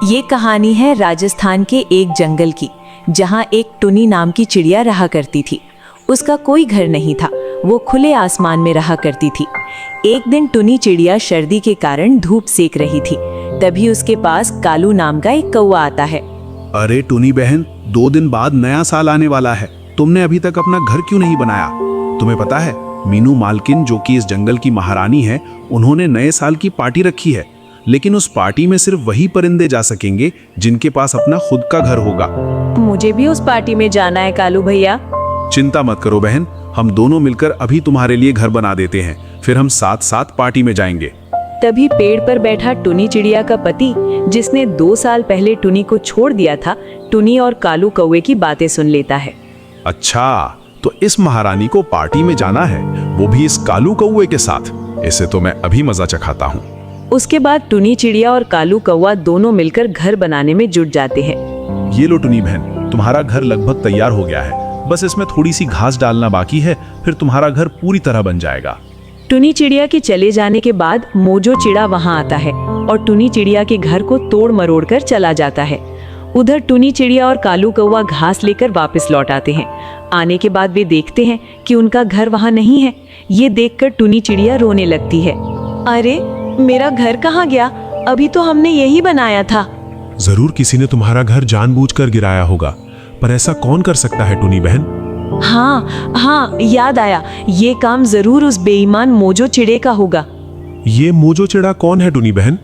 ये कहानी है राजस्थान के एक जंगल की, जहाँ एक टुनी नाम की चिड़िया रहा करती थी। उसका कोई घर नहीं था, वो खुले आसमान में रहा करती थी। एक दिन टुनी चिड़िया सर्दी के कारण धूप सेक रही थी। तभी उसके पास कालू नाम का एक कौवा आता है। अरे टुनी बहन, 2 दिन बाद नया साल आने वाला है। तुमने अभी तक अपना घर क्यों नहीं बनाया? तुम्हें पता है, मीनू मालकिन जो कि इस जंगल की महारानी है, उन्होंने नए साल की पार्टी रखी है। लेकिन उस पार्टी में सिर्फ वही परिंदे जा सकेंगे जिनके पास अपना खुद का घर होगा। मुझे भी उस पार्टी में जाना है कालू भैया। चिंता मत करो बहन, हम दोनों मिलकर अभी तुम्हारे लिए घर बना देते हैं, फिर हम साथ साथ पार्टी में जाएंगे। तभी पेड़ पर बैठा टुनी चिड़िया का पति, जिसने 2 साल पहले टुनी को छोड़ दिया था, टुनी और कालू कौवे की बातें सुन लेता है। अच्छा, तो इस महारानी को पार्टी में जाना है, वो भी इस कालू कौवे के साथ। इसे तो मैं अभी मजा चखाता हूँ। उसके बाद टुनी चिड़िया और कालू कौवा दोनों मिलकर घर बनाने में जुट जाते हैं। ये लो टुनी बहन, तुम्हारा घर लगभग तैयार हो गया है। बस इसमें थोड़ी सी घास डालना बाकी है, फिर तुम्हारा घर पूरी तरह बन जाएगा। टुनी चिड़िया के चले जाने के बाद मोजो चिड़ा वहां आता है और टुनी चिड़िया के घर को तोड़ मरोड़ कर चला जाता है। उधर टुनी चिड़िया और कालू कौवा घास लेकर वापस लौट आते हैं। आने के बाद वे देखते हैं कि उनका घर वहां नहीं है। ये देखकर टुनी चिड़िया रोने लगती है। अरे, मेरा घर कहाँ गया? अभी तो हमने यही बनाया था। जरूर किसी ने तुम्हारा घर जानबूझकर गिराया होगा, पर ऐसा कौन कर सकता है टुनी बहन? हाँ, याद आया। ये काम जरूर उस बेईमान मोजो चिड़े का होगा। ये मोजो चिड़ा कौन है टुनी बहन?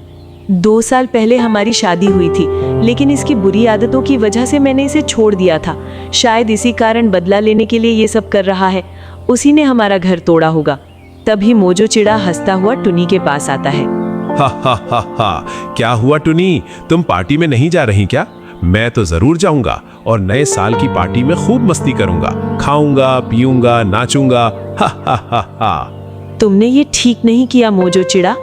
2 साल पहले हमारी शादी हुई थी, लेकिन इसकी बुरी आदतों की वजह से मैंने इसे छोड़ दिया था। शायद इसी कारण बदला लेने के लिए ये सब कर रहा है। उसी ने हमारा घर तोड़ा होगा। तभी मोजो चिड़ा हंसता हुआ टुनी के पास आता है। हा, क्या हुआ टुनी, तुम पार्टी में नहीं जा रही क्या? मैं तो जरूर जाऊंगा और नए साल की पार्टी में खूब मस्ती करूंगा, खाऊंगा, पीऊंगा, नाचूंगा। हा। तुमने ये ठीक नहीं किया मोजो चिड़ा।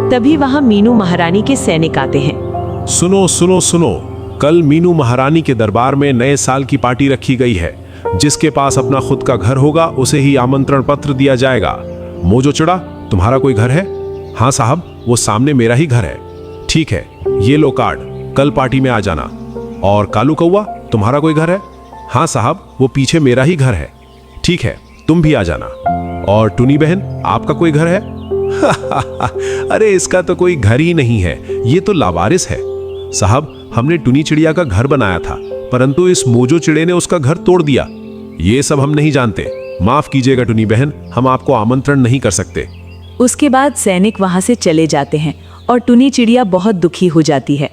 तभी वहाँ मीनू महारानी के सैनिक आते हैं। सुनो, कल मीनू महारानी के दरबार में नए साल की पार्टी रखी गई है। जिसके पास अपना खुद का घर होगा उसे ही आमंत्रण पत्र दिया जाएगा। मोजो चिड़ा, तुम्हारा कोई घर है? हाँ साहब, वो सामने मेरा ही घर है। ठीक है, ये लो कार्ड, कल पार्टी में आ जाना। और कालू कौवा, तुम्हारा कोई घर है? हाँ साहब, वो पीछे मेरा ही घर है। ठीक है, तुम भी आ जाना। और टुनी बहन, आपका कोई घर है? अरे इसका तो कोई घर ही नहीं है, ये तो लावारिस है। साहब, हमने टुनी चिड़िया का घर बनाया था, परंतु इस मोजो चिड़े ने उसका घर तोड़ दिया। ये सब हम नहीं जानते, माफ कीजिएगा टुनी बहन, हम आपको आमंत्रण नहीं कर सकते। उसके बाद सैनिक वहां से चले जाते हैं और टुनी चिड़िया बहुत दुखी हो जाती है।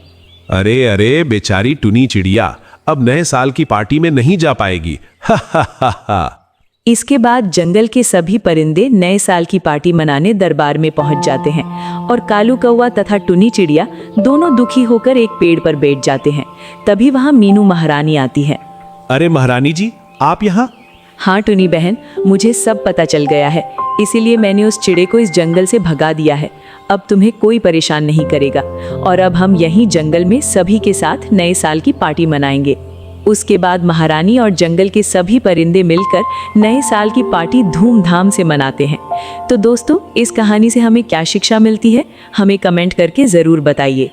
अरे बेचारी टुनी चिड़िया अब नए साल की पार्टी में नहीं जा पाएगी। हा। इसके बाद जंगल के सभी परिंदे नए साल की पार्टी मनाने दरबार में पहुंच जाते हैं और कालू कौवा तथा टुनी चिड़िया दोनों दुखी होकर एक पेड़ पर बैठ जाते हैं। तभी वहां मीनू महारानी आती है। अरे महारानी जी, आप यहाँ? हाँ टुनी बहन, मुझे सब पता चल गया है, इसीलिए मैंने उस चिड़े को इस जंगल से भगा दिया है। अब तुम्हें कोई परेशान नहीं करेगा और अब हम यहीं जंगल में सभी के साथ नए साल की पार्टी मनाएंगे। उसके बाद महारानी और जंगल के सभी परिंदे मिलकर नए साल की पार्टी धूमधाम से मनाते हैं। तो दोस्तों, इस कहानी से हमें क्या शिक्षा मिलती है, हमें कमेंट करके ज़रूर बताइए।